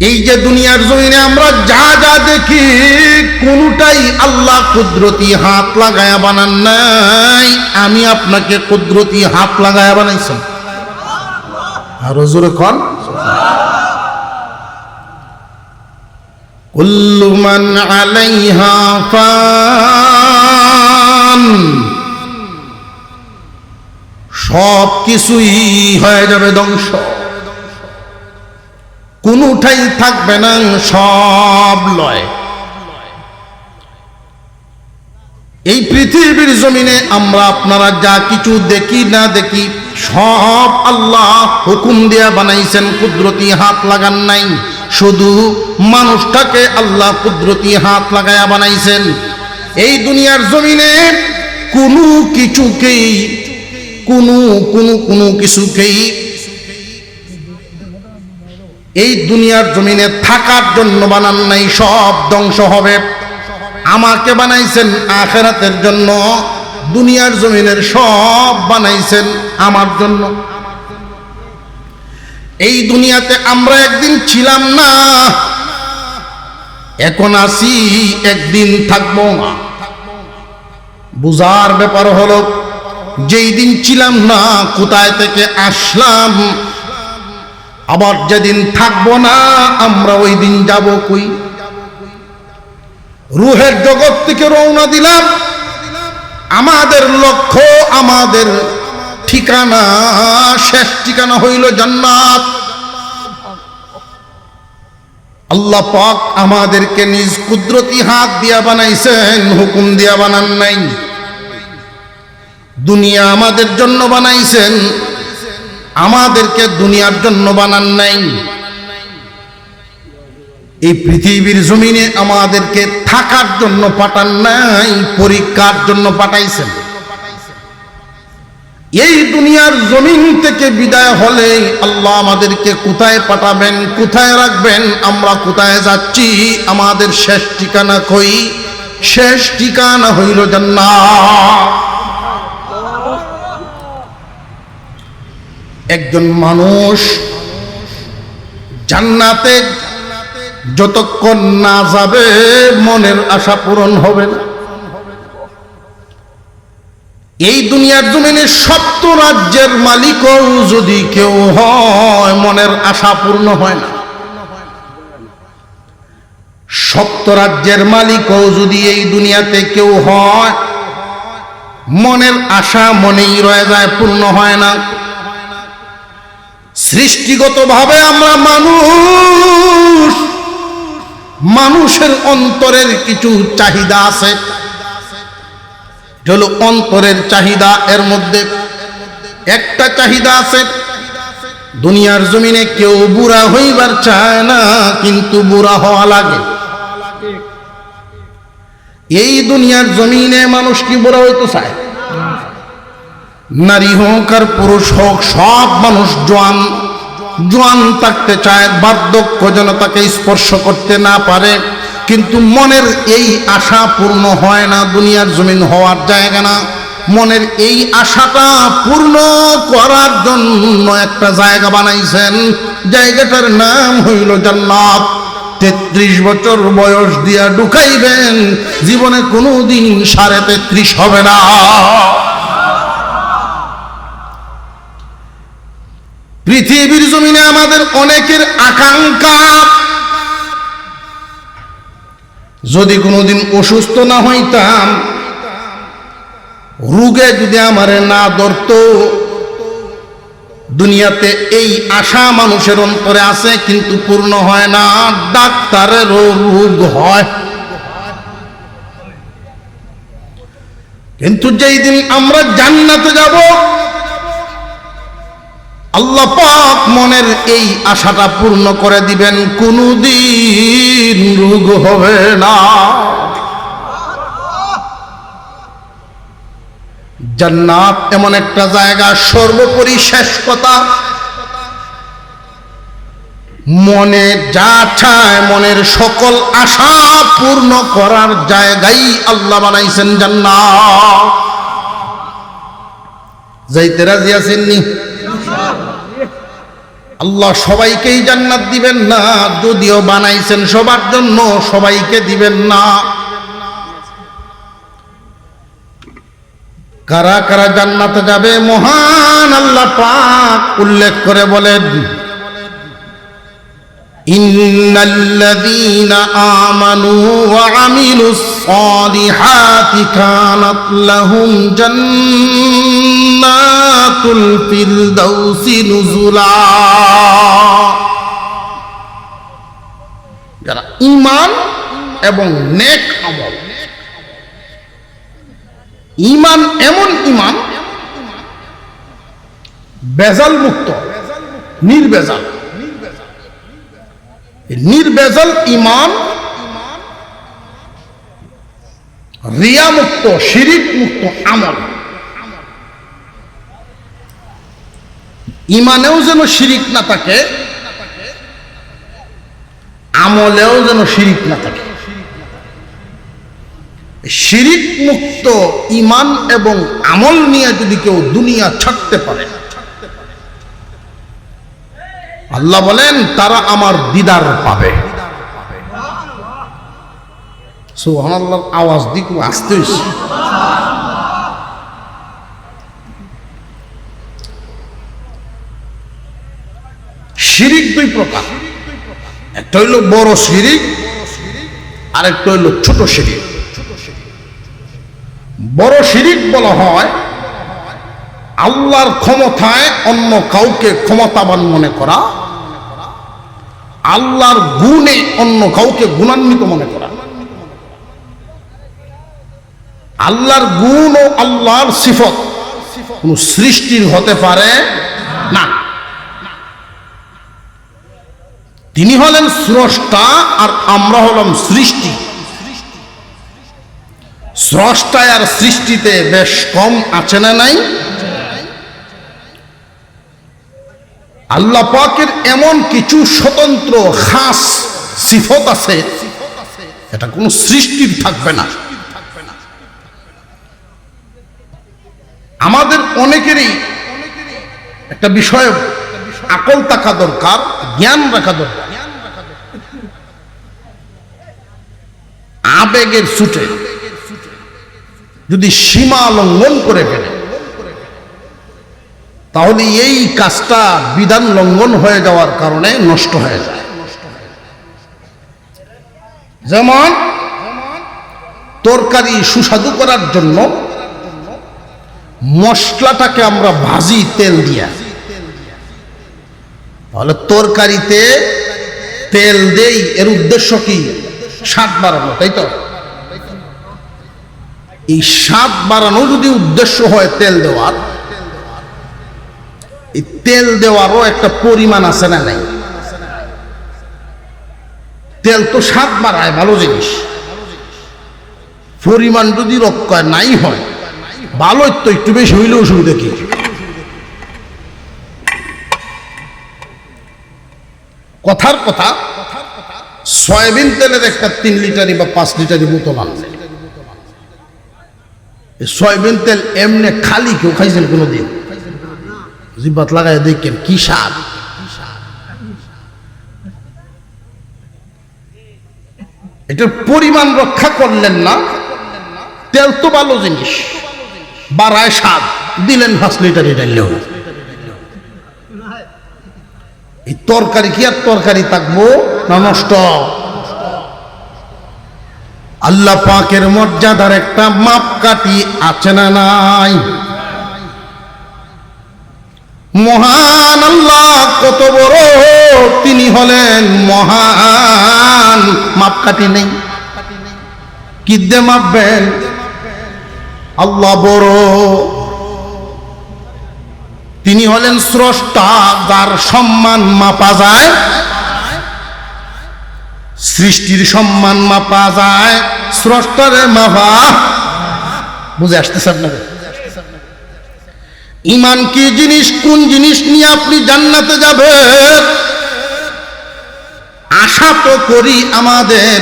এই যে দুনিয়ার জমিনে আমরা যা যা দেখি কোনটাই আল্লাহ কুদরতি হাত লাগায়া বানান নাই, আমি আপনাকে কুদরতি হাত লাগায়া বানাইছেন। আর জোরে কোন কুল্লু মান আলাইহা ফান, সব কিছুই হয়ে যাবে ধ্বংস, কোনটাই থাকবে না, সব লয়। এই পৃথিবীর জমিনে আমরা আপনারা যা কিছু দেখি না দেখি সব আল্লাহ হুকুম দিয়া বানাইছেন, কুদরতি হাত লাগান নাই। শুধু মানুষটাকে আল্লাহ কুদরতি হাত লাগায়া বানাইছেন। এই দুনিয়ার জমিনে কোনো কিছুকেই কোনো কিছুকেই এই দুনিয়ার জমিনে থাকার জন্য বানান নাই, সব ধ্বংস হবে। আমাকে বানাইছেন আখিরাতের জন্য, দুনিয়ার জমিনের সব বানাইছেন আমার জন্য। এই দুনিয়াতে আমরা একদিন ছিলাম না, এখন আছি, একদিন থাকবো না। বুঝার ব্যাপার হলো যেই দিন ছিলাম না কোথায় থেকে আসলাম, আবার যেদিন থাকবো না আমরা ওই দিন যাব কই। রুহের জগৎ থেকে রওনা দিলাম, আমাদের লক্ষ্য, আমাদের ঠিকানা, শেষ ঠিকানা হইল জান্নাত। আল্লাহ পাক আমাদেরকে নিজ কুদরতি হাত দিয়া বানাইছেন, হুকুম দিয়া বানান নাই। দুনিয়া আমাদের জন্য বানাইছেন, আমাদেরকে দুনিয়ার জন্য বানান নাই। এই পৃথিবীর জমিনে আমাদেরকে থাকার জন্য পাঠান নাই, পরীক্ষার জন্য পাঠাইছেন। এই দুনিয়ার জমিন থেকে বিদায় হলে আল্লাহ আমাদেরকে কোথায় পাঠাবেন, কোথায় রাখবেন, আমরা কোথায় যাচ্ছি, আমাদের শেষ ঠিকানা কই? শেষ ঠিকানা হইল জান্নাত। একজন মানুষ জান্নাতে যতক্ষণ না যাবে মনের আশা পূরণ হবে না। এই দুনিয়ার জমিনে সপ্ত রাজ্যের মালিকও যদি কেউ হয়, মনের আশা পূর্ণ হয় না। সপ্ত রাজ্যের মালিকও যদি এই দুনিয়াতে কেউ হয়, মনের আশা মনেই রয়ে যায়, পূর্ণ হয় না। সৃষ্টিগতভাবে আমরা মানুষ, মানুষের অন্তরের কিছু চাহিদা আছে, হলো অন্তরের চাহিদা। এর মধ্যে একটা চাহিদা আছে, দুনিয়ার জমিনে কেউ বুড়া হইবার চায় না, কিন্তু বুড়া হওয়া লাগে। এই দুনিয়ার জমিনে মানুষ কি বুড়া হইতে চায়? নারী হোক আর পুরুষ হোক, সব মানুষ জোয়ান থাকতে চায়, বার্ধক্য যেন তাকে স্পর্শ করতে না পারে। কিন্তু মনের এই আশা পূর্ণ হয় না, দুনিয়ার জমিন হওয়ার জায়গা না। মনের এই আশাটা পূর্ণ করার জন্য একটা জায়গা বানাইছেন, জায়গাটার নাম হইল জান্নাত। 33 বছর বয়স দিয়া ঢুকাইবেন, জীবনে কোনোদিন 33.5 হবে না। পৃথিবীর জমিনে আমাদের অনেকের আকাঙ্ক্ষা, যদি কোনোদিন অসুস্থ না হইতাম, রোগে যদি আমারে না ধরতো, দুনিয়াতে এই আশা মানুষের অন্তরে আছে কিন্তু পূর্ণ হয় না। ডাক্তারেরও রোগ হয়, কিন্তু যেই দিন আমরা জান্নাতে যাব, আল্লাহ পাক মনের এই আশাটা পূর্ণ করে দিবেন, কোনদিন রোগ হবে না। জান্নাত এমন একটা জায়গা, সর্বোপরি শেষ কথা, মনে যা চায়, মনের সকল আশা পূর্ণ করার জায়গায় আল্লাহ বানাইছেন জান্নাত। যাইতে রাজি আছেন নি? আল্লাহ সবাইকেই জান্নাত দিবেন না, যদিও বানাইছেন সবার জন্য, সবাইকে দিবেন না। কারা কারা জান্নাতে যাবে মহান আল্লাহ পাক উল্লেখ করে বলেন, ইন্নাল্লাযীনা আমানু ওয়া আমিলুস সালিহাতি কানাত লাহুম জান্নাতুল ফিরদাউসি নুজুলা। যারা ঈমান এবং নেক আমল, ঈমান এমন ঈমান বেজাল মুক্ত, নির্বেজাল, নির্বেজাল ঈমান, রিয়া মুক্ত, শিরিক মুক্ত আমল। ঈমানেও যেন শিরিক না থাকে, আমলেও যেন শিরিক না থাকে। শিরিক মুক্ত ঈমান এবং আমল নিয়ে যদি কেউ দুনিয়া ছাড়তে পারে, আল্লাহ বলেন তারা আমার দিদার পাবে। সুবহানাল্লাহর আওয়াজ দিকু আসতে হইছে। শিরিক দুই প্রকার, একটা হইল বড় শিরিক, আরেকটা হইল ছোট শিরিক। বড় শিরিক বলা হয় আল্লাহর ক্ষমতায় অন্য কাউকে ক্ষমতাবান মনে করা, আল্লাহর গুণে অন্য কাউকে গুণান্বিত মনে করা। আল্লাহর গুণ ও আল্লাহর সিফত কোন সৃষ্টির হতে পারে না। তিনি হলেন স্রষ্টা আর আমরা হলাম সৃষ্টি। স্রষ্টায় আর সৃষ্টিতে বেশ কম আছে না নাই? আল্লাহ পাকের এমন কিছু স্বতন্ত্র খাস সিফত আছে, এটা কোন সৃষ্টির থাকবে না। আমাদের অনেকেরই একটা বিষয় আকল থাকা দরকার, জ্ঞান রাখা দরকার। আবেগের ছুটে যদি সীমা লঙ্ঘন করে ফেলে, তাহলে এই কাজটা বিধান লঙ্ঘন হয়ে যাওয়ার কারণে নষ্ট হয়ে যায়। যেমন তরকারি সুস্বাদু করার জন্য মশলাটাকে আমরা ভাজি তেল দিয়া, তাহলে তরকারিতে তেল দেই, এর উদ্দেশ্য কি? স্বাদ বাড়ানো, তাই তো? এই স্বাদ বাড়ানো যদি উদ্দেশ্য হয় তেল দেওয়ার, এই তেল দেওয়ারও একটা পরিমাণ আছে না নাই? তেল তো স্বাদ বাড়ায়, ভালো জিনিস। পরিমাণ যদি রক্ষা নাই হয়, ভালো তো একটু বেশি হইলে অসুবিধা কি? কথার কথা, সয়াবিন তেলের একটা 3 লিটারি বা 5 লিটারি বোতল আনছে। সয়াবিন তেল এমনি খালি কেউ খাইছেন কোনোদিন? জিহ্বাত লাগাই দেখেন কি স্বাদ। এটার পরিমাণ রক্ষা করলেন না। তেল তো ভালো জিনিস, বাড়ায় স্বাদ, দিলেন 5 লিটারি ডাইলেও। এই তরকারি কি আর তরকারি থাকবো না নষ্ট? আল্লাহ পাকের মর্যাদার একটা মাপকাঠি আছে না নাই? মহান আল্লাহ কত বড়, তিনি হলেন মহান, মাপকাঠি নেই। কি দিয়ে মাপবেন? আল্লাহ বড়, তিনি হলেন স্রষ্টা, যার সম্মান মাপা যায়, সৃষ্টির সম্মান মাপা যায়, স্রষ্টারে মাপা বুঝে আসতেছে আপনাদের? ঈমান কি জিনিস, কোন জিনিস নিয়ে আপনি জান্নাতে যাবেন? আশা তো করি আমাদের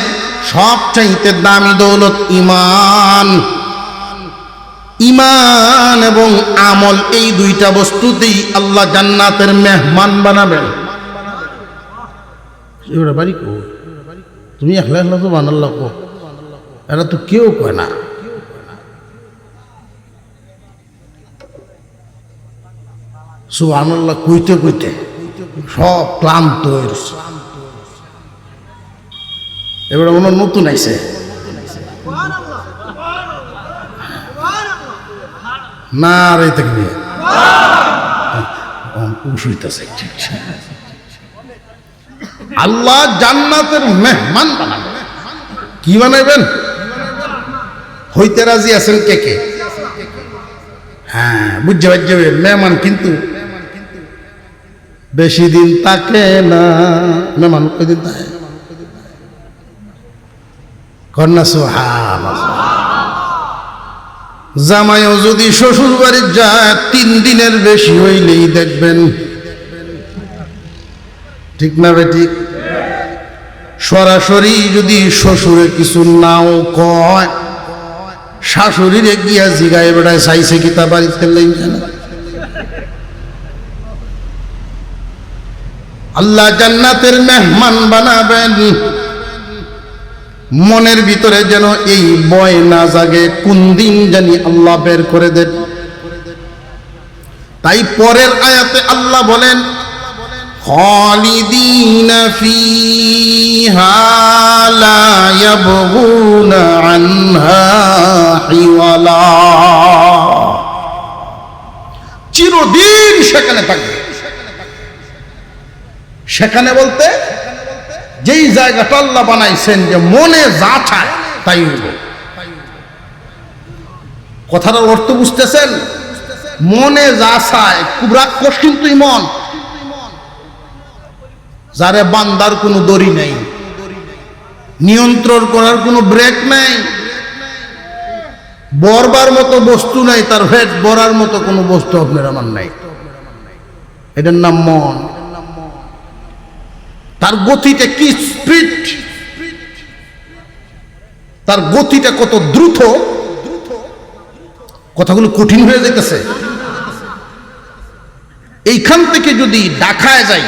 সবচাইতে দামি দৌলত ঈমান। ঈমান এবং আমল, এই দুইটা বস্তুতেই আল্লাহ জান্নাতের মেহমান বানাবেন। এবার বাড়ি কো তুমি একলা একলা তো বানাল্লা কো এরা তো কেউ কয় না। সুবহানাল্লাহ কইতে কইতে সব ক্লান্ত হয়েছে। এবারে মনে নতুন আইছে না রে থাকবে আল্লাহ জান্নাতের মেহমান বানাবেন। কি বানাবেন? হইতে রাজি আছেন কে কে? হ্যাঁ বুঝতে পারছি মেহমান, কিন্তু বেশি দিন থাকে না। মেহমান কয়দিন থাকে? কন্যা সুবহানাল্লাহ। জামাইও যদি শ্বশুর বাড়ি যায় 3 দিনের বেশি হইলেই দেখবেন, ঠিক না বেঠিক? সরাসরি যদি শ্বশুরে কিছু নাও কয়, শাশুড়িরে গিয়া জিগায় বেড়ায় চাইছে কি তা বাড়িতে না। আল্লাহ জান্নাতের মেহমান বানাবেন। মনের ভিতরে যেন এই ভয় না জাগে কোন দিন জানি আল্লাহ বের করে দেন। তাই পরের আয়াতে আল্লাহ বলেন খালিদিনা ফিহা লা ইয়াবগুনা আনহা হিওয়ালা, চিরদিন সেখানে থাকবে। সেখানে বলতে যেই জায়গাটা আল্লাহ বানাইছেন যে মনে যা চায় তাই হইব। কথাটার অর্থ বুঝতেছেন? মনে যা চায়, খুব রাগ কঠিন তুই মন, যারে বান্দার কোনো দড়ি নেই, নিয়ন্ত্রণ করার কোনো ব্রেক নাই, বরবার মতো বস্তু নাই, তার ভেট বরার মতো কোনো বস্তু আপনার আমার নাই। এটার নাম মন। তার গতিটা কি স্পিড, তার গতিটা কত দ্রুত, কথাগুলো কঠিন হয়ে যাইতেছে। এইখান থেকে যদি ঢাকায় যাই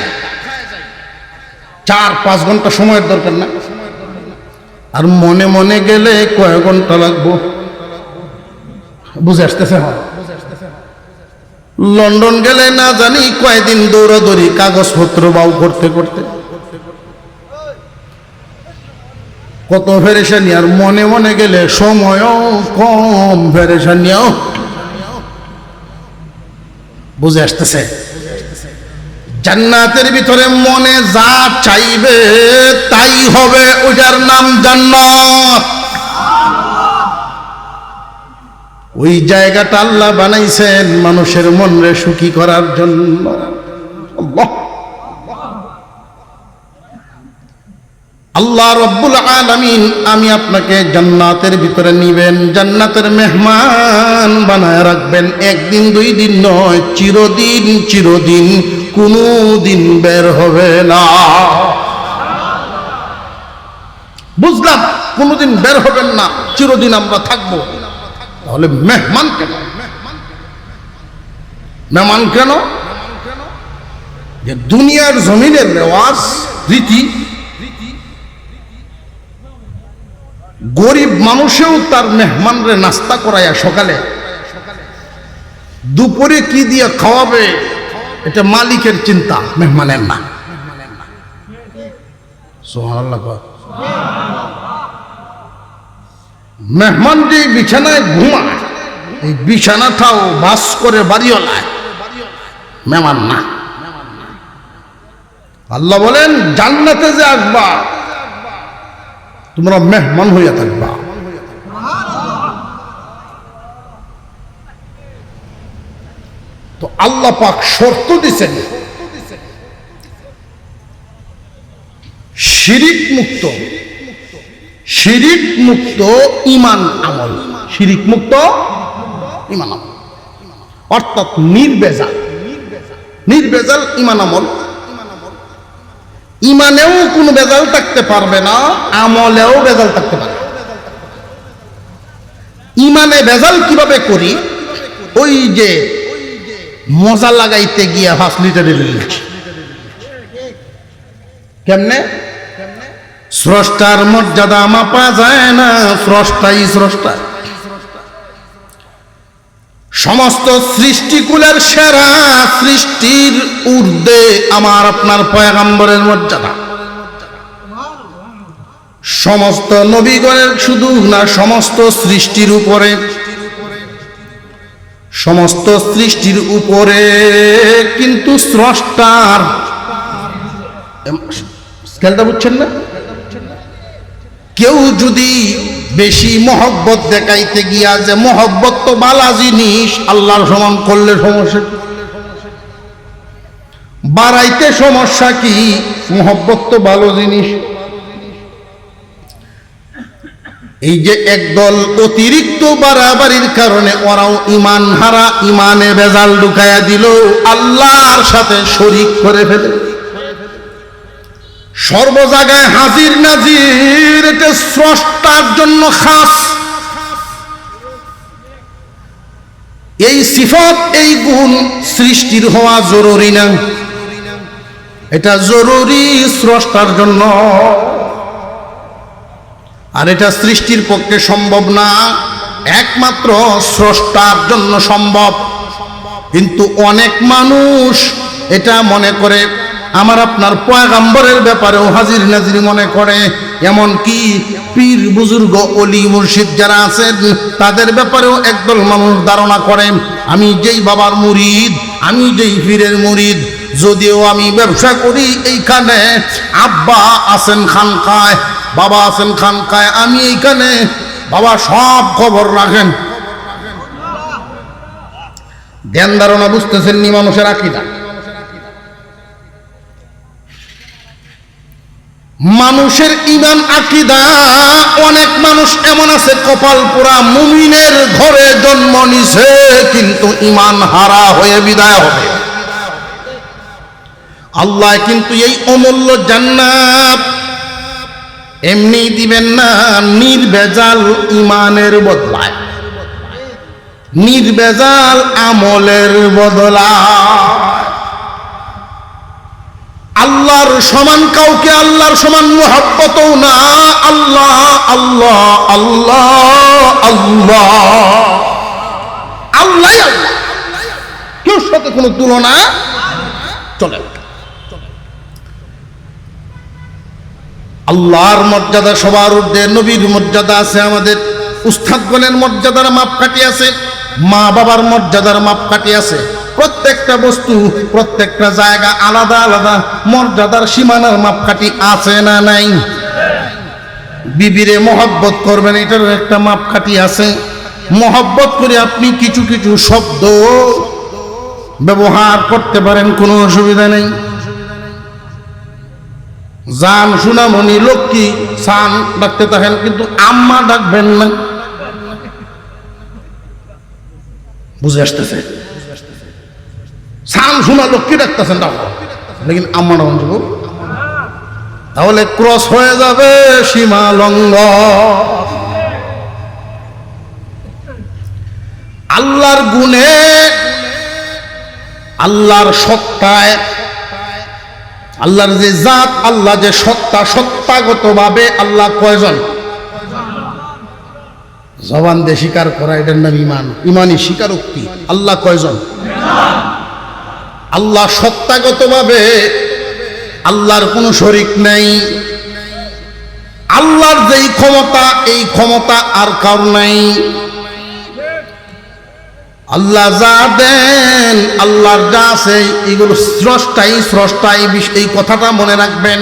4-5 ঘন্টা সময়ের দরকার না? আর মনে মনে গেলে কয় ঘন্টা লাগবো? বুঝে আসতেছে? লন্ডন গেলে না জানি কয়দিন দৌড়াদৌড়ি কাগজপত্র বাউ করতে করতে কত ফেরেশানি। আর মনে মনে গেলে সময়ও কম, ফেরেশানিও। বুঝে আসতেছে? জান্নাতের ভিতরে মনে যা চাইবে তাই হবে, ওটার নাম জান্নাত। ওই জায়গাটা আল্লাহ বানাইছেন মানুষের মনরে সুখী করার জন্য। আল্লাহ রব্বুল আলামিন আমি আপনাকে জান্নাতের ভিতরে নিবেন, জান্নাতের মেহমান বানায় রাখবেন। 1 দিন 2 দিন নয়, চিরদিন চিরদিন, কোনো দিন বের হবে না। বুঝলাম কোনোদিন বের হবেন না, চিরদিন আমরা থাকবো। তাহলে মেহমান কেন? মেহমান কেন? যে দুনিয়ার জমিনের রেওয়াজ রীতি, গরিব মানুষেও তার মেহমানরে নাস্তা করায়া সকালে, দুপুরে কি দিয়ে খাওয়াবে এটা মালিকের চিন্তা, মেহমানের না। সুবহানাল্লাহ। মেহমান যে বিছানায় ঘুমায়, এই বিছানাটাও বাস করে বাড়িওয়ালায়, মেহমান না। আল্লাহ বলেন জান্নাতে যে আসবা তোমরা মেহমান হইয়া থাকবা। তো আল্লাহ পাক শর্ত দিছেন শিরিক মুক্ত, শিরিক মুক্ত ঈমান আমল, শিরিক মুক্ত ঈমান আমল, অর্থাৎ নির্ভেজাল, নির্ভেজাল ঈমান আমল। ঈমানেও কোনো ভেজাল থাকতে পারবে না, আমলেও ভেজাল থাকতে পারবে। ঈমানে ভেজাল কিভাবে করি? ওই যে মজা লাগাইতে গিয়া 5 লিটারের লিখছি, কেমনে স্রষ্টার মর্যাদা মাপা যায় না, স্রষ্টাই স্রষ্টা। সমস্ত সৃষ্টিকুলের সেরা, সৃষ্টির ঊর্ধ্বে আমার আপনার পয়গম্বরের মর্যাদা। সমস্ত নবীগণের শুধু না, সমস্ত সৃষ্টির উপরে, সমস্ত সৃষ্টির উপরে কিন্তু স্রষ্টার স্কেলটা বুঝছেন না? কেউ যদি বেশি মহব্বত দেখাইতে গিয়া যে মহব্বত তো বালা জিনিস, আল্লাহর সমান করলে সমস্যা, বাড়াইতে সমস্যা কি? মহব্বত তো ভালো জিনিস। এই যে একদল অতিরিক্ত বাড়াবাড়ির কারণে ওরাও ইমান হারা, ইমানে ভেজাল ঢুকাইয়া দিল, আল্লাহর সাথে শরীক করে ফেলে। সর্ব জায়গায় হাজির নাজির, এটা স্রষ্টার জন্য খাস। এই সিফত, এই গুণ সৃষ্টির হওয়া জরুরি না, এটা জরুরি স্রষ্টার জন্য। আর এটা সৃষ্টির পক্ষে সম্ভব না, একমাত্র স্রষ্টার জন্য সম্ভব। কিন্তু অনেক মানুষ এটা মনে করে, আমার আপনার পয়গম্বরের ব্যাপারেও হাজির নাজির মনে করে। এমন কি পীর বুজুর্গ অলি মুর্শিদ যারা আছেন তাদের ব্যাপারেও একদল মানুষ ধারণা করে, আমি যেই বাবার মুরিদ, আমি যেই পীরের মুরিদ, যদিও আমি ব্যবসা করি এইখানে, আব্বা আছেন খানকায়, বাবা আছেন খানকায়, আমি এইখানে, বাবা সব খবর রাখেন। ধ্যান ধারণা বুঝতেছেন নি মানুষের আকীদা? মানুষের ঈমান আকীদা, অনেক মানুষ এমন আছে কপাল পোড়া, মুমিনের ঘরে জন্ম নিছে কিন্তু ঈমান হারা হয়ে বিদায় হবে। আল্লাহ কিন্তু এই অমূল্য জান্নাত এমনি দিবেন না, নির্ভেজাল ঈমানের বদলায়, নির্ভেজাল আমলের বদলায়। আল্লাহর সমান কাউকে, আল্লাহর সমান মুহাব্বতও না। আল্লাহ আল্লাহ আল্লাহ আল্লাহ আল্লাহ, কেউ সাথে কোনো তুলনা চলে না। আল্লাহর মর্যাদা সবার ঊর্ধ্বে, নবীর মর্যাদা আছে, আমাদের উস্তাদগণের মর্যাদার মাপকাঠি আছে, মা বাবার মর্যাদার মাপকাঠি আছে। প্রত্যেকটা বস্তু, প্রত্যেকটা জায়গা আলাদা আলাদা মর্যাদার সীমানার মাপকাঠি আছে না নাই? বিবিরে মহব্বত করবেন, এটারও একটা মাপকাঠি আছে। মহব্বত করে আপনি কিছু কিছু শব্দ ব্যবহার করতে পারেন, কোনো অসুবিধা নেই। জান সুনামণি লক্ষ্মী সান ডাকতে থাকেন, কিন্তু আম্মা ডাকবেন না। বুঝে আসতেছে? সান শোনা লক্ষ্মী ডাকতেছেন, ডাকো, লেকিন আম্মা ডাকবেন যাব, তাহলে ক্রস হয়ে যাবে সীমা লঙ্ঘন। আল্লাহর গুণে, আল্লাহর সত্তায়, আল্লাহর যে জাত, আল্লাহ যে সত্তা, সত্তাগত ভাবে আল্লাহ কয়জন? জবান দিয়ে স্বীকার করা, এটার নাম ইমান, ইমানি স্বীকারোক্তি। আল্লাহ কয়জন? আল্লাহ সত্তাগত ভাবে, আল্লাহর কোনো শরীক নাই। আল্লাহর যেই ক্ষমতা, এই ক্ষমতা আর কারো নাই। আল্লাহ যা দেন, আল্লাহর যা আছে, এগুলো স্রষ্টাই স্রষ্টাই। এই কথাটা মনে রাখবেন,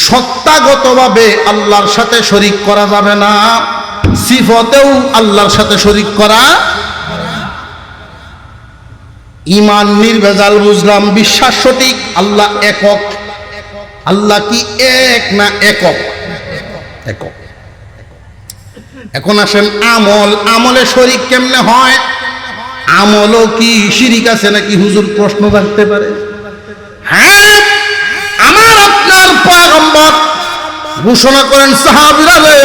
সত্তাগতভাবে আল্লাহর সাথে শরীক করা যাবে না, সিফতেও আল্লাহর সাথে শরীক করা। ঈমান নির্ভেজাল বুঝলাম, বিশ্বাস সঠিক, আল্লাহ একক। আল্লাহ কি এক না একক? একক। এখন আসেন আমল, আমলে শরীক কেমনে হয়? আমলও কি শিরিক আছে নাকি? হুজুর প্রশ্ন থাকতে পারে। হ্যাঁ, আমার আপনার পয়গম্বর ঘোষণা করেন, সাহাবীরা রে,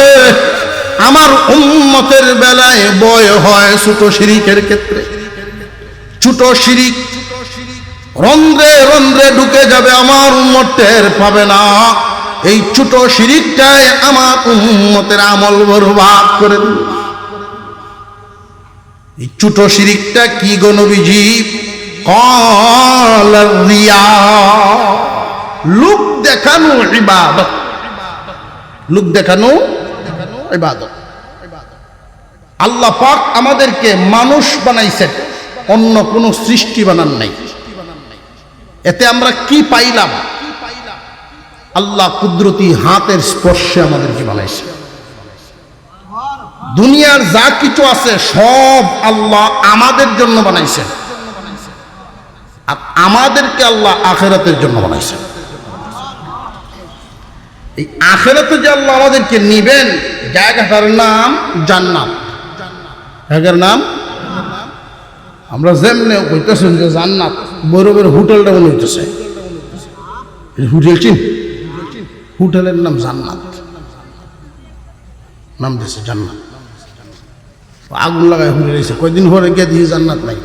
আমার উম্মতের বেলায় বয় হয় ছোট শিরিকের ক্ষেত্রে। ছোট শিরিক রন্ধ্রে রন্ধ্রে ঢুকে যাবে, আমার উম্মত টের পাবে না। এই ছোট শিরিকটাই আমার উম্মতের আমল বরবাদ করে দিল। এই ছোট শিরিকটা কি গো নবীজি? ক্বাল রিয়া, লোক দেখানো ইবাদত, লোক দেখানো ইবাদত। আল্লাহ পাক আমাদেরকে মানুষ বানাইছেন, অন্য কোনো সৃষ্টি বানান নাই। এতে আমরা কি পাইলাম? আল্লাহ কুদরতি হাতের স্পর্শে আমাদেরকে বানাইছে। দুনিয়ার যা কিছু আছে সব আল্লাহ আমাদের জন্য বানাইছেন, আর আমাদেরকে আল্লাহ আখিরাতের জন্য বানাইছেন। এই আখিরাতে যে আল্লাহ আমাদেরকে নিবেন, জায়গাটার নাম জান্নাত। জায়গার নাম আমরা যেমনে কইতেছেন যে জান্নাত, বৈরবের হোটেলটা মনে হইতেছে হোটেল, চিন হোটেলের নাম জান্নাত, নাম দিয়েছে জান্নাত। আগুন লাগায় হুলে রয়েছে, কয়দিন পরে গিয়ে দিয়ে জান্নাত নাই।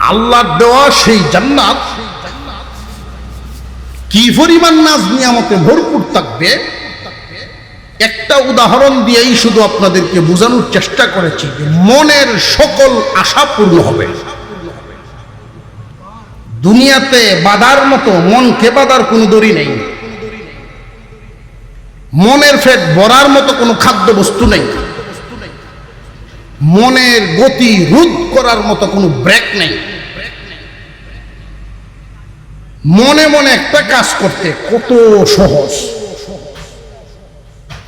আল্লাহর দেওয়া সেই জান্নাত কি পরিমাণ নাজ নিয়ামতে ভরপুর থাকবে, একটা উদাহরণ দিয়েই শুধু আপনাদেরকে বোঝানোর চেষ্টা করেছি যে মনের সকল আশা পূর্ণ হবে। দুনিয়াতে বাঁধার মতো, মনকে বাঁধার কোনো দড়ি নেই, মনের পেট ভরার মতো কোনো খাদ্য বস্তু নেই, মনের গতি রোধ করার মতো কোনো ব্রেক নেই। মনে মনে একটা কাজ করতে কত সহজ।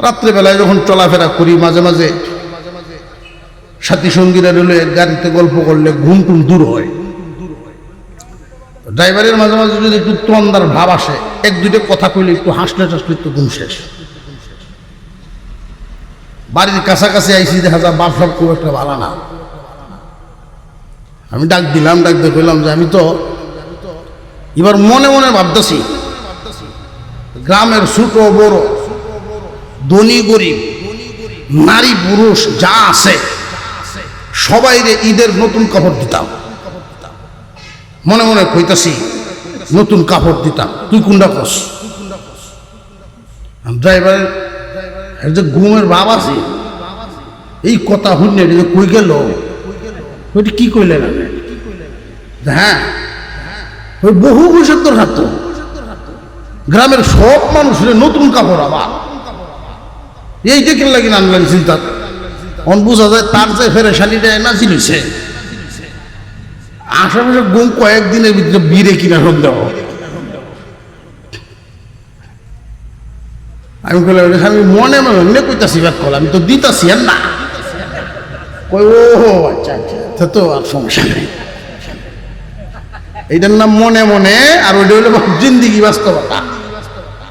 রাত্রেবেলায় যখন চলাফেরা করি, মাঝে মাঝে সাথী সঙ্গীরা রইলে গাড়িতে গল্প করলে ঘুম টুম দূর হয়। ড্রাইভারের মাঝে মাঝে যদি একটু তন্দার ভাব আসে, এক দুইটা কথা কইলে একটু হাসলে টাসলে একটু ঘুম শেষ। বাড়ির কাছাকাছি আইসি, দেখা যায় বাপসাপ খুব একটা ভালো না। আমি ডাক দিলাম, ডাক দিয়ে কইলাম যে আমি তো এবার মনে মনে ভাবতেছি, গ্রামের ছোট বড়, ধনী গরিব, নারী পুরুষ যা আছে সবাইরে ঈদের নতুন কাপড় দিতাম। মনে মনে কইতাছি নতুন কাপড় দিতাম, তুই কোনটা কস? ড্রাইভারের যে ঘুমের ভাব আছে, এই কথা শুনে কই গেল, ওইটা কি কইলেন? হ্যাঁ, ওই বহু বছর তোর হাত, গ্রামের সব মানুষের নতুন কাপড়, আবার এই দেখে লাগি আনলেন চিন্তা। অন বোঝা যায় তার যে ফেরেশানিটা না ছিলছে, আশেপাশে গুম কয়েকদিনের ভিতরে বিড়ে কিনা সন্দেহ। আমি বললাম আমি মনে মনে কইতাছি, ব্যাক করলাম আমি তো দিতাছি আর না কই। ও আচ্ছা আচ্ছা, তো আর সমস্যা নেই। এইটার নাম মনে মনে, আর ওইটা হইল জিন্দিগি বাস্তবতা।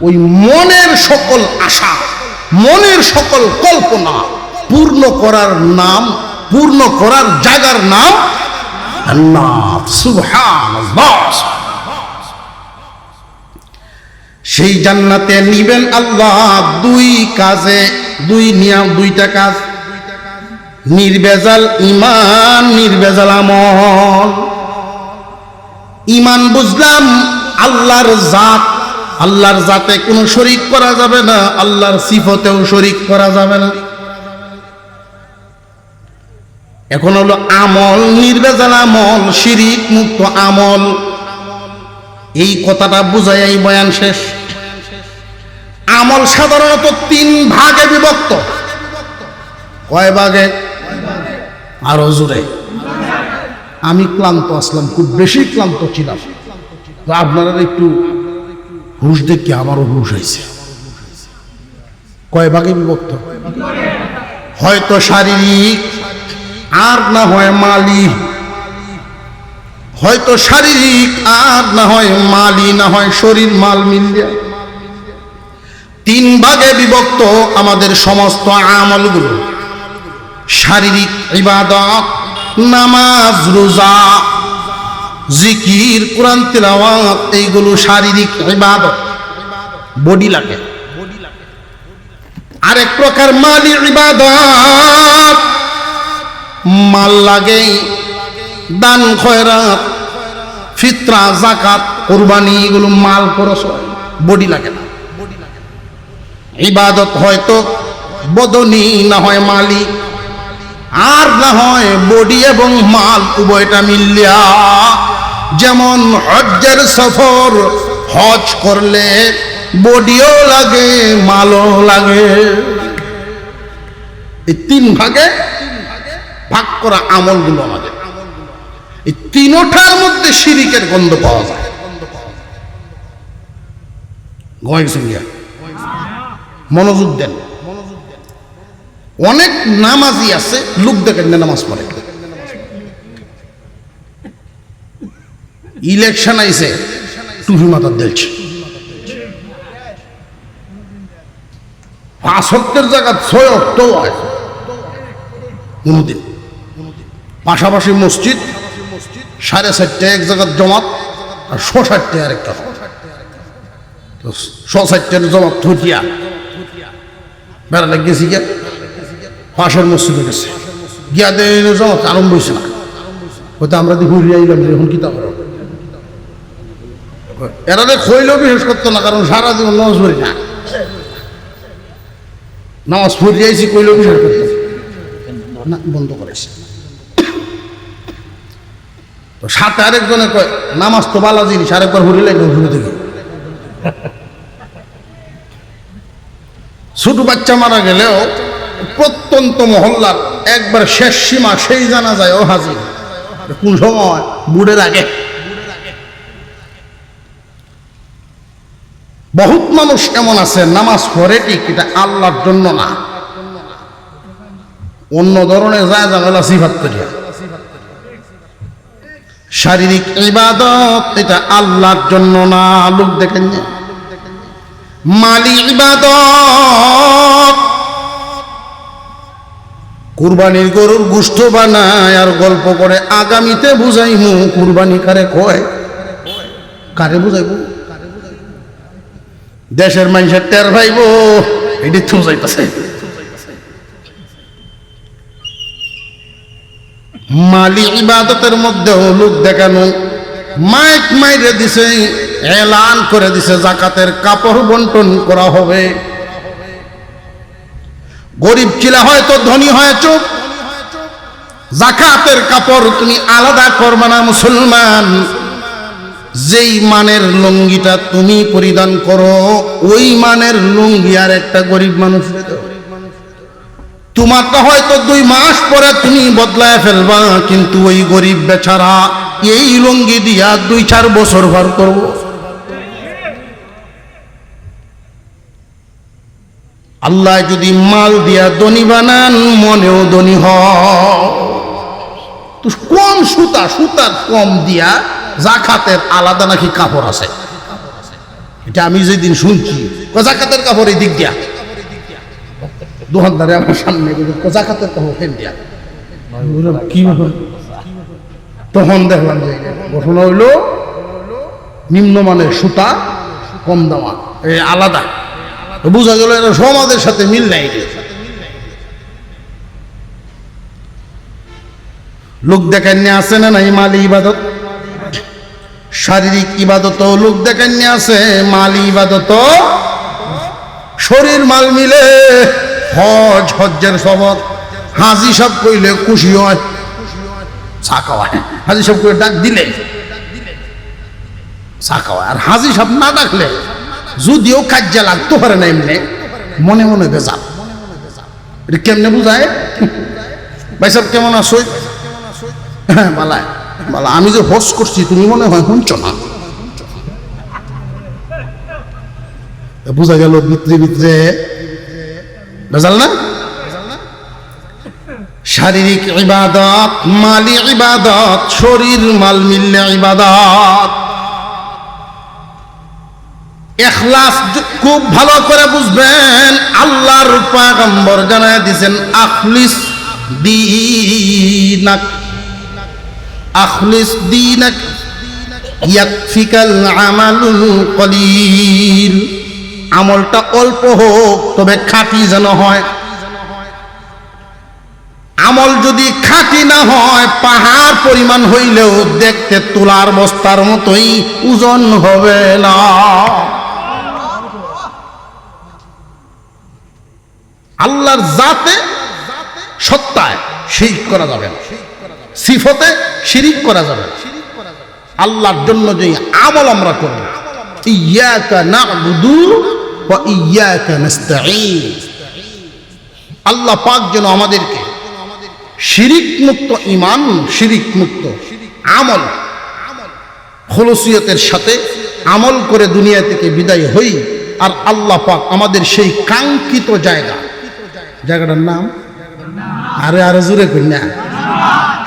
ওই মনের সকল আশা, মনের সকল কল্পনা পূর্ণ করার নাম, পূর্ণ করার জায়গার নাম জান্নাত। সুবহানাল্লাহ। সেই জান্নাতে নিবেন আল্লাহ দুই কাজে, দুই নিয়ম, দুইটা কাজ, নির্ভেজাল ঈমান, নির্ভেজাল আমল। ঈমান বুঝলাম আল্লাহর জাত, আল্লাহর জাতে কোনো শরীক করা যাবে না, আল্লাহর সিফতেও শরীক করা যাবে না। এখন হলো আমল, নির্ভেজাল আমল, শিরিক মুক্ত আমল। এই কথাটা বুঝাই এই বয়ান শেষ। আমল সাধারণত তিন ভাগে বিভক্ত। কয় ভাগে? আরো জোরে। আমি ক্লান্ত আসলাম, খুব বেশি ক্লান্ত ছিলাম, তো আপনারা একটু হুঁশ দেখি, আমারও হুঁশ হয়েছে। কয় ভাগে বিভক্ত? হয়তো শারীরিক, আর না হয় মালি। হয়তো শারীরিক, আর না হয় মালি, না হয় শরীর মাল মিলিয়ে। তিন ভাগে বিভক্ত আমাদের সমস্ত আমলগুলো। শারীরিক ইবাদত, নামাজ, রোজা, জিকির, কোরআন তিলাওয়াত, এইগুলো শারীরিক ইবাদত, বডি লাগে। আরেক প্রকার মালি ইবাদত, মাল লাগে, দান খয়রাত, ফিতরা, যাকাত, কুরবানি এগুলো মাল খরচ হয়, বডি লাগে না। ইবাদত হয়তো বদনি, না হয় মালি, আর না হয় বডি এবং মাল উভয়টা মিলিয়া। যেমন হজ্জের সফর, হজ করলে বডিও লাগে মালও লাগে। এই তিন ভাগে ভাগ করা আমলগুলো আমাদের, এই তিনটার মধ্যে শিরিকের গন্ধ পাওয়া যায়। মনোযোগ দেন। অনেক নামাজি আছে, লোক দেখেন না নামাজ পড়ে। ইলেকশন আইছে, টুপি মাথা দিলছে, 5 ওয়াক্তের জায়গা 6 ওয়াক্ত হয় কোনদিন। পাশাপাশি মসজিদ 4:30 এক জায়গার জমাত, আর 60 আরেকটা, 60 জমাত থুটিয়া বেড়ালে গেছি গিয়া পাশের মসজিদে গেছে, গিয়া দেয় জমাত আরম্ভ হয়েছে না। হয়তো আমরা দিয়ে ঘুরিয়ে আইলাম, এখন কিতাব এরা খইলেও বিশেষ করতো না, কারণ সারা জীবন নামাজ পড়ি না, নামাজ পড়ি আইসি কইলেও বিশেষ করতো না, বন্ধ করেছে। তো সাথে আরেকজনে কয় নামাজ তো বালা জিনিস, আরেকবার ঘুরিলে ঘুরে দেখি। ছোট বাচ্চা মারা গেলেও প্রত্যন্ত মহল্লার একবার শেষ সীমা সেই জানা যায় ও হাজির। কোন সময়? বুড়ের আগে। বহুত মানুষ এমন আছে নামাজ পড়ে ঠিক, এটা আল্লাহর জন্য না, অন্য ধরনের যা ঝামেলা সিফাত করিয়া। শারীরিক ইবাদত এটা আল্লাহর জন্য না, লোক দেখেন না। মালি ইবাদত, কুরবানির গরুর গোশত বানায় আর গল্প করে আগামীতে বুঝাইমু কুরবানি কারে কয়, কারে বুঝাইব? দেশের মানুষের টের ভাইব, এটি থু যাইতেছে। মালি ইবাদতের মধ্যেও লোক দেখানো, মাইক মাইরে দিছে, এলান করে দিছে যাকাতের কাপড় বন্টন করা হবে। গরিব ছিলা হয়তো ধনী হয়েছ, যাকাতের কাপড় তুমি আলাদা করবে না। মুসলমান, যেই মানের লুঙ্গিটা তুমি পরিধান করো ওই মানের লুঙ্গি আর একটা গরিব মানুষের দাও। তোমারটা হয়তো 2 মাস পরে তুমি বদলায় ফেলবা, কিন্তু ওই গরিব বেচারা এই লুঙ্গি দিয়া 2-4 বছর ভর করব। আল্লাহ যদি মাল দিয়া ধনী বানান, মনেও ধনী হয়। তো কম সুতার কম দিয়া যাকাতের আলাদা নাকি কাপড় আছে, এটা আমি যেদিন শুনছি। যাকাতের কাপড় এই দিক দিয়া, দোকানদারে আমার সামনে যাকাতের কাপড় ফেল দিয়া, কি তখন দেখলাম যে ঘটনা হইল নিম্নমানের সুতা, কম দামা, এই আলাদা। বুঝা গেল এটা সমাজের সাথে মিল নাই। লোক দেখান্যে আছে না নাই মালি ইবাদত? শারীরিক ইবাদত লোক দেখান্যে আছে, মালি ইবাদত শরীর মাল মিলে। হজ্জের সবর হাজি সব কইলে খুশি হয়, চা খাওয়ায়। হাজি সব করে ডাক দিলে চা খাওয়ায়, আর হাজি সব না ডাকলে যদিও কাজ্যা লাগতে পারে না, এমনি মনে মনে বেজাল। এটা কেমনে বুঝায়? ভাই সব কেমন আছো? হ্যাঁ বালা বালা, আমি যে হজ করছি তুমি মনে হয় শুনছ না। বুঝা গেল ভিতরে ভিতরে বেজাল না। শারীরিক ইবাদত, মালি ইবাদত, শরীর মাল মিললে ইবাদত। ইখলাস খুব ভালো করে বুঝবেন। আল্লাহর পয়গম্বর জানায় দিয়েছেন, আখলিস দীনাক, আখলিস দীনাক ইয়াকফিকাল আমালুল কলিল। আমলটা অল্প হোক তবে খাঁটি যেন হয়। আমল যদি খাঁটি না হয় পাহাড় পরিমাণ হইলেও দেখতে তুলার বস্তার মতোই ওজন হবে না। আল্লাহর জাতে সত্তায় শিরক করা যাবে না, সিফতে শিরক করা যাবে না। আল্লাহর জন্য যে আমল আমরা করব, ইয়্যাকা না'বুদু ওয়া ইয়্যাকা নাস্তাঈন, আল্লাহ পাক যেন আমাদেরকে শিরিক মুক্ত ঈমান, শিরিক মুক্ত আমল, খুলুসিয়তের সাথে আমল করে দুনিয়া থেকে বিদায় হই। আর আল্লাহ পাক আমাদের সেই কাঙ্ক্ষিত জায়গাটার নাম আরে জোরে কই না,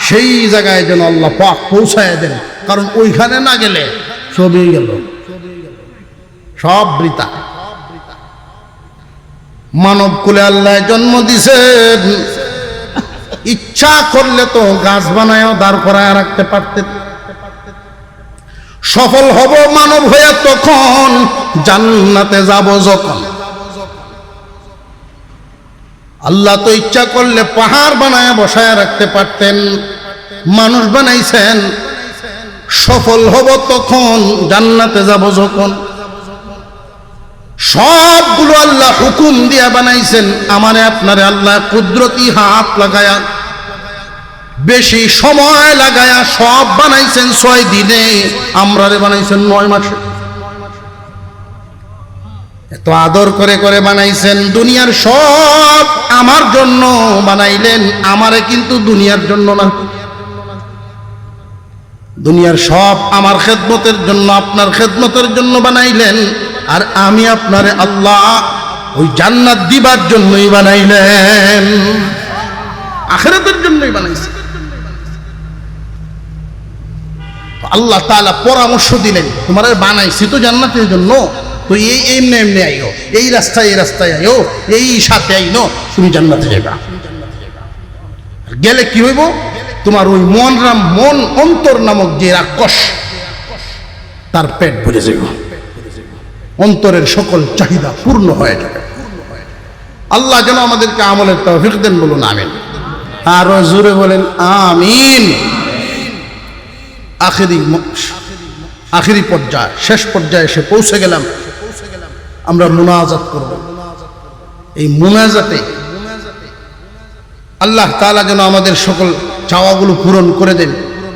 সেই জায়গায় যেন আল্লাহ পাক পৌঁছায় দেন। কারণ ওইখানে না গেলে সবই গেল, সব বৃথা। মানব কুলে আল্লাহ জন্ম দিছেন, ইচ্ছা করলে তো গাছ বানায়ও দাঁড় করায় রাখতে পারতেন। সফল হব মানব হয়ে তখন, জান্নাতে যাব যখন। আল্লাহ তো ইচ্ছা করলে পাহাড় বানায় বসায় রাখতে পারতেন, মানুষ বানাইছেন। সফল হব তখন, জান্নাতে যাব যখন। সবগুলো আল্লাহ হুকুম দিয়া বানাইছেন। আমারে আপনারে আল্লাহ কুদরতি হাত লাগায়া, বেশি সময় লাগায়া সব বানাইছেন 6 দিনে, আমরারে বানাইছেন 9 মাসে। এত আদর করে করে বানাইছেন। দুনিয়ার সব আমার জন্য বানাইলেন, আমারে কিন্তু দুনিয়ার জন্য না। দুনিয়ার সব আমার খেদমতের জন্য, আপনার খেদমতের জন্য বানাইলেন। আর আমি আপনারে আল্লাহ ওই জান্নাত দিবার জন্যই বানাইলেন, আখিরাতের জন্যই বানাইছেন। আল্লাহ তাআলা পরামর্শ দিলেন, তোমার বানাইছি তো জান্নাতের জন্য, তো এমনি এমনি আইও, এই রাস্তায় আইও, এই সাথে আইনো, তুমি জান্নাতে যাবা। গেলে কি হইব? তোমার ওই মন অন্তর নামক যে রাক্ষস, তার পেট ভরে যাবে, অন্তরের সকল চাহিদা পূর্ণ হয়ে যাবে। আল্লাহ যেন আমাদেরকে আমলের তৌফিক দেন, বলুন আমিন। আর জোরে বলেন আমিন। আখিরি পর্যায়ে, শেষ পর্যায়ে এসে পৌঁছে গেলাম। আমরা মুনাজাত করব। এই মুনাজাতে আল্লাহ তাআলা যেন আমাদের সকল চাওয়াগুলো পূরণ করে দেন।